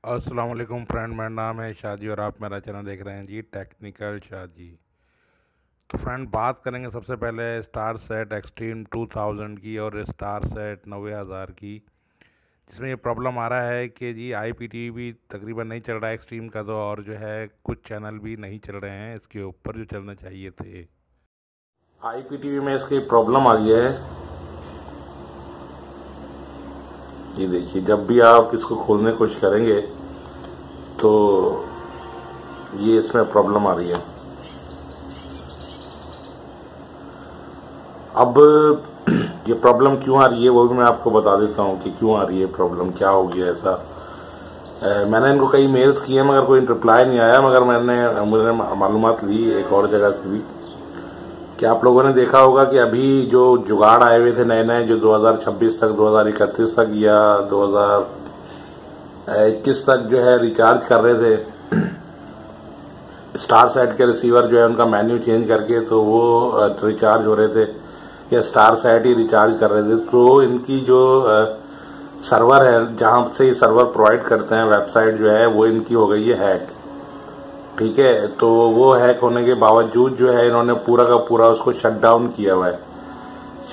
अस्सलाम वालेकुम फ्रेंड, मेरा नाम है शाहजी और आप मेरा चैनल देख रहे हैं जी टेक्निकल शाहजी। तो फ्रेंड, बात करेंगे सबसे पहले स्टार सेट एक्सट्रीम 2000 की और स्टार सेट 90,000 की, जिसमें ये प्रॉब्लम आ रहा है कि जी IPTV तकरीबन नहीं चल रहा है एक्सट्रीम का, तो और जो है कुछ चैनल भी नहीं चल रहे हैं इसके ऊपर जो चलने चाहिए थे। IPTV में इसकी प्रॉब्लम आ गई है। ये देखिए, जब भी आप इसको खोलने की कोशिश करेंगे तो ये इसमें प्रॉब्लम आ रही है। अब ये प्रॉब्लम क्यों आ रही है वो भी मैं आपको बता देता हूँ कि क्यों आ रही है प्रॉब्लम, क्या हो गया ऐसा। मैंने इनको कई मेल्स किए मगर कोई रिप्लाई नहीं आया, मगर मुझे मालूमात ली एक और जगह से भी कि आप लोगों ने देखा होगा कि अभी जो जुगाड़ आए हुए थे नए नए, जो 2026 तक 2031 तक या 2021 तक जो है रिचार्ज कर रहे थे स्टार सेट के रिसीवर, जो है उनका मेन्यू चेंज करके तो वो रिचार्ज हो रहे थे या स्टार सेट ही रिचार्ज कर रहे थे। तो इनकी जो सर्वर है, जहां से ये सर्वर प्रोवाइड करते हैं, वेबसाइट जो है वो इनकी हो गई है हैक। ठीक है, तो वो हैक होने के बावजूद जो है इन्होंने पूरा का पूरा उसको शट डाउन किया हुआ है।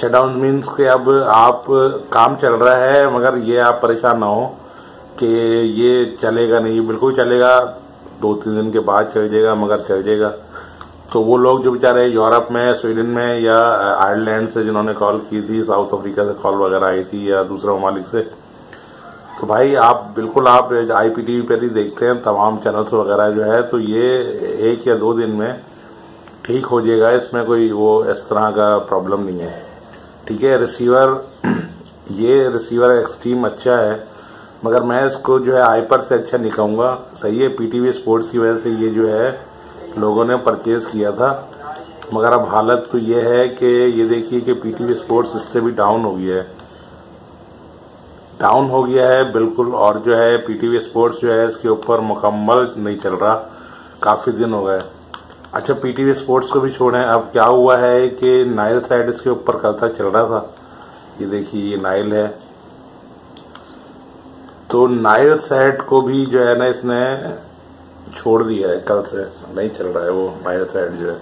शट डाउन मीन्स के अब आप काम चल रहा है मगर ये आप परेशान ना हो कि ये चलेगा नहीं, बिल्कुल चलेगा, 2-3 दिन के बाद चल जाएगा, मगर चल जाएगा। तो वो लोग जो बेचारे यूरोप में, स्वीडन में या आयरलैंड से जिन्होंने कॉल की थी, साउथ अफ्रीका से कॉल वगैरह आई थी या दूसरे ममालिक से, तो भाई आप बिल्कुल आप IPTV पर ही देखते हैं तमाम चैनल्स वगैरह जो है, तो ये 1 या 2 दिन में ठीक हो जाएगा, इसमें कोई वो इस तरह का प्रॉब्लम नहीं है। ठीक है, रिसीवर ये रिसीवर एक्सट्रीम अच्छा है मगर मैं इसको जो है हाइपर से अच्छा नहीं कहूँगा। सही है, PTV स्पोर्ट्स की वजह से ये जो है लोगों ने परचेज किया था, मगर अब हालत तो ये है कि ये देखिए कि PTV स्पोर्ट्स इससे भी डाउन हो गया है, बिल्कुल। और जो है PTV स्पोर्ट्स जो है इसके ऊपर मुकम्मल नहीं चल रहा, काफी दिन हो गए। अच्छा, PTV स्पोर्ट्स को भी छोड़ें, अब क्या हुआ है कि नाइल साइड इसके ऊपर कल तक चल रहा था। ये देखिए, ये नाइल है, तो नाइल साइड को भी जो है ना इसने छोड़ दिया है, कल से नहीं चल रहा है वो नाइल साइड जो है।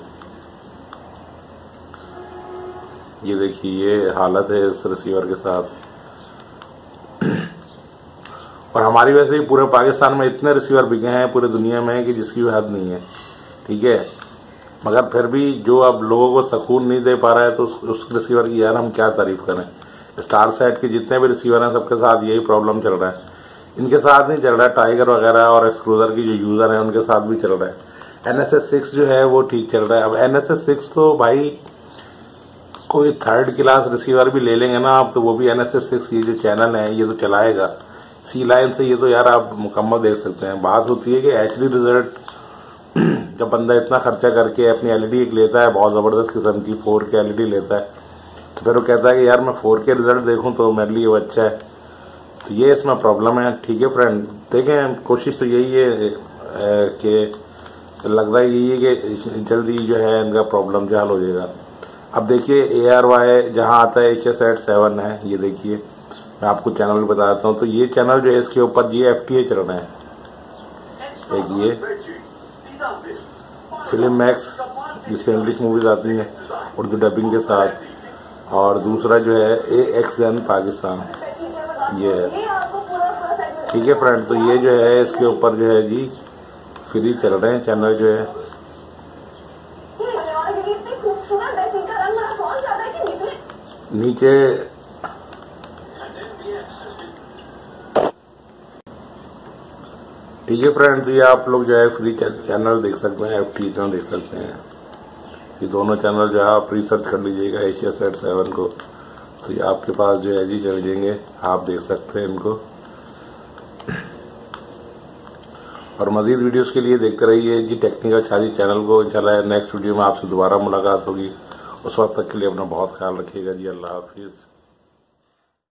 ये देखिए, ये हालत है इस रिसीवर के साथ। और हमारी वैसे ही पूरे पाकिस्तान में इतने रिसीवर बिके हैं पूरे दुनिया में कि जिसकी हद नहीं है। ठीक है, मगर फिर भी जो अब लोगों को सुकून नहीं दे पा रहा है तो उस रिसीवर की यार हम क्या तारीफ करें। स्टार सेट के जितने भी रिसीवर हैं सबके साथ यही प्रॉब्लम चल रहा है। इनके साथ नहीं चल रहा है, टाइगर वगैरह और एक्सक्रूजर की जो यूजर है उनके साथ भी चल रहा है। NSS 6 जो है वो ठीक चल रहा है। अब NSS 6 तो भाई कोई 3rd क्लास रिसीवर भी ले लेंगे ना आप, तो वो भी NSS 6 ये जो चैनल है ये तो चलाएगा। सी लाइन से ये तो यार आप मुकम्मल देख सकते हैं। बात होती है कि HD रिजल्ट जब बंदा इतना खर्चा करके अपनी LED एक लेता है, बहुत जबरदस्त किस्म की 4K LED लेता है, तो फिर वो कहता है कि यार मैं 4K रिजल्ट देखूं तो मेरे लिए वो अच्छा है। तो ये इसमें प्रॉब्लम है। ठीक है फ्रेंड, देखें, कोशिश तो यही है कि लग रहा है यही है कि जल्दी जो है इनका प्रॉब्लम जो हल हो जाएगा। अब देखिए, ARY जहां आता है HSAT 7 है, ये देखिए, मैं आपको चैनल भी बता देता हूँ। तो ये चैनल जो है इसके ऊपर GFTA चल रहे हैं। एक ये फिल्म मैक्स जिसपे इंग्लिश मूवीज आती हैं उर्दू डबिंग के साथ, और दूसरा जो है AXN पाकिस्तान, ये है। ठीक है फ्रेंड, तो ये जो है इसके ऊपर जो है जी फ्री चल रहे हैं चैनल जो है। नीचे ठीक है फ्रेंड, तो ये आप लोग जो है फ्री चैनल देख सकते हैं, FT चैनल देख सकते हैं। ये दोनों चैनल जो है आप रिसर्च कर लीजिएगा HSAT 7 को, तो ये आपके पास जो है जी चल जाएंगे, आप देख सकते हैं इनको। और मजीद वीडियोस के लिए देखते रहिए जी टेक्निकल शाहजी चैनल को। इंशाल्लाह नेक्स्ट वीडियो में आपसे दोबारा मुलाकात होगी। उस वक्त तक के लिए अपना बहुत ख्याल रखिएगा जी। अल्लाह हाफिज।